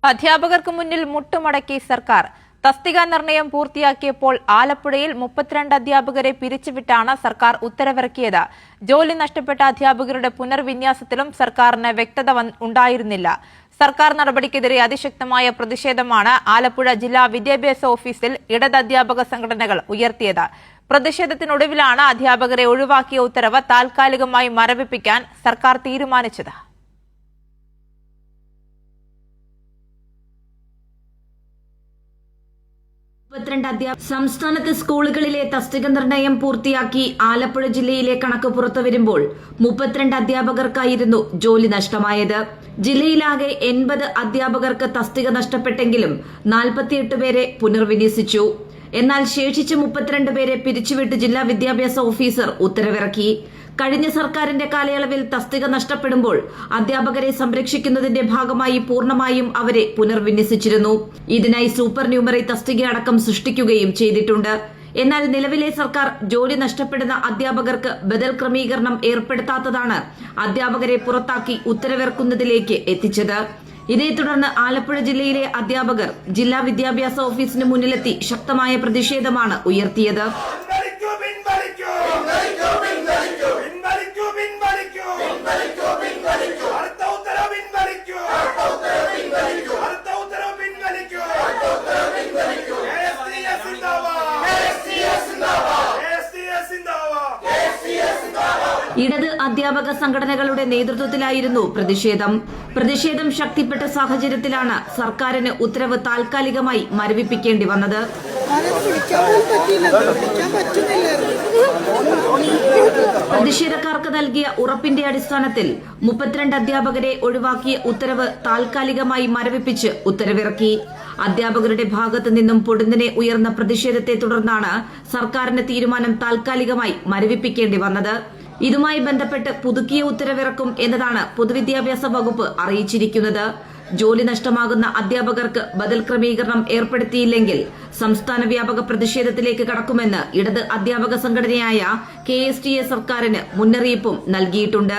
അധ്യാപകർക്ക് മുന്നിൽ മുട്ടുമടക്കി സർക്കാർ. തസ്തിക നിർണയം പൂർത്തിയാക്കിയപ്പോൾ ആലപ്പുഴയിൽ 32 അധ്യാപകരെ പിരിച്ചുവിട്ടാണ് സർക്കാർ ഉത്തരവിറക്കിയത്. ജോലി നഷ്ടപ്പെട്ട അധ്യാപകരുടെ പുനർവിന്യാസത്തിലും സർക്കാരിന് വ്യക്തത ഉണ്ടായിരുന്നില്ല. സർക്കാർ നടപടിക്കെതിരെ അതിശക്തമായ പ്രതിഷേധമാണ് ആലപ്പുഴ ജില്ലാ വിദ്യാഭ്യാസ ഓഫീസിൽ ഇടത് അധ്യാപക സംഘടനകൾ ഉയർത്തിയത്. പ്രതിഷേധത്തിനൊടുവിലാണ് അധ്യാപകരെ ഒഴിവാക്കിയ ഉത്തരവ് താൽക്കാലികമായി മരവിപ്പിക്കാൻ സർക്കാർ തീരുമാനിച്ചത്. സംസ്ഥാനത്തെ സ്കൂളുകളിലെ തസ്തിക നിർണയം പൂർത്തിയാക്കി ആലപ്പുഴ ജില്ലയിലെ കണക്ക് പുറത്തുവരുമ്പോൾ 32 അധ്യാപകർക്കായിരുന്നു ജോലി നഷ്ടമായത്. ജില്ലയിലാകെ 80 അധ്യാപകർക്ക് തസ്തിക നഷ്ടപ്പെട്ടെങ്കിലും 48 പേരെ പുനർവിന്യസിച്ചു. എന്നാൽ ശേഷിച്ച 32 പേരെ പിരിച്ചുവിട്ട് ജില്ലാ വിദ്യാഭ്യാസ ഓഫീസർ ഉത്തരവിറക്കി. കഴിഞ്ഞ സർക്കാരിന്റെ കാലയളവിൽ തസ്തിക നഷ്ടപ്പെടുമ്പോൾ അധ്യാപകരെ സംരക്ഷിക്കുന്നതിന്റെ ഭാഗമായി പൂർണ്ണമായും അവരെ പുനർവിന്യസിച്ചിരുന്നു. ഇതിനായി സൂപ്പർ ന്യൂമറി തസ്തിക അടക്കം സൃഷ്ടിക്കുകയും ചെയ്തിട്ടുണ്ട്. എന്നാൽ നിലവിലെ സർക്കാർ ജോലി നഷ്ടപ്പെടുന്ന അധ്യാപകർക്ക് ബദൽ ക്രമീകരണം ഏർപ്പെടുത്താത്തതാണ് അധ്യാപകരെ പുറത്താക്കി ഉത്തരവിറക്കുന്നതിലേക്ക് എത്തിച്ചത്. ഇതേ തുടർന്ന് ആലപ്പുഴ ജില്ലയിലെ അധ്യാപകർ ജില്ലാ വിദ്യാഭ്യാസ ഓഫീസിന് മുന്നിലെത്തി ശക്തമായ പ്രതിഷേധമാണ് ഉയർത്തിയത്. ഇടത് അധ്യാപക സംഘടനകളുടെ നേതൃത്വത്തിലായിരുന്നു പ്രതിഷേധം ശക്തിപ്പെട്ട സാഹചര്യത്തിലാണ് സർക്കാരിന് ഉത്തരവ് താൽക്കാലികമായി മരവിപ്പിക്കേണ്ടി വന്നത്. പ്രതിഷേധക്കാർക്ക് നൽകിയ ഉറപ്പിന്റെ അടിസ്ഥാനത്തിൽ 32 അധ്യാപകരെ ഒഴിവാക്കിയ ഉത്തരവ് താൽക്കാലികമായി മരവിപ്പിച്ച് ഉത്തരവിറക്കി. അധ്യാപകരുടെ ഭാഗത്തു നിന്നും പൊടുന്നനെ ഉയർന്ന പ്രതിഷേധത്തെ തുടർന്നാണ് സർക്കാരിന്റെ തീരുമാനം താൽക്കാലികമായി മരവിപ്പിക്കേണ്ടി വന്നത്. ഇതുമായി ബന്ധപ്പെട്ട് പുതുക്കിയ ഉത്തരവിറക്കും എന്നതാണ് പൊതുവിദ്യാഭ്യാസ വകുപ്പ് അറിയിച്ചിരിക്കുന്നത്. ജോലി നഷ്ടമാകുന്ന അധ്യാപകർക്ക് ബദൽ ക്രമീകരണം ഏർപ്പെടുത്തിയില്ലെങ്കിൽ സംസ്ഥാന വ്യാപക പ്രതിഷേധത്തിലേക്ക് കടക്കുമെന്ന് ഇടത് അധ്യാപക സംഘടനയായ KSTA സർക്കാരിന് മുന്നറിയിപ്പും നൽകിയിട്ടുണ്ട്.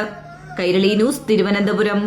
കൈരളി ന്യൂസ്, തിരുവനന്തപുരം.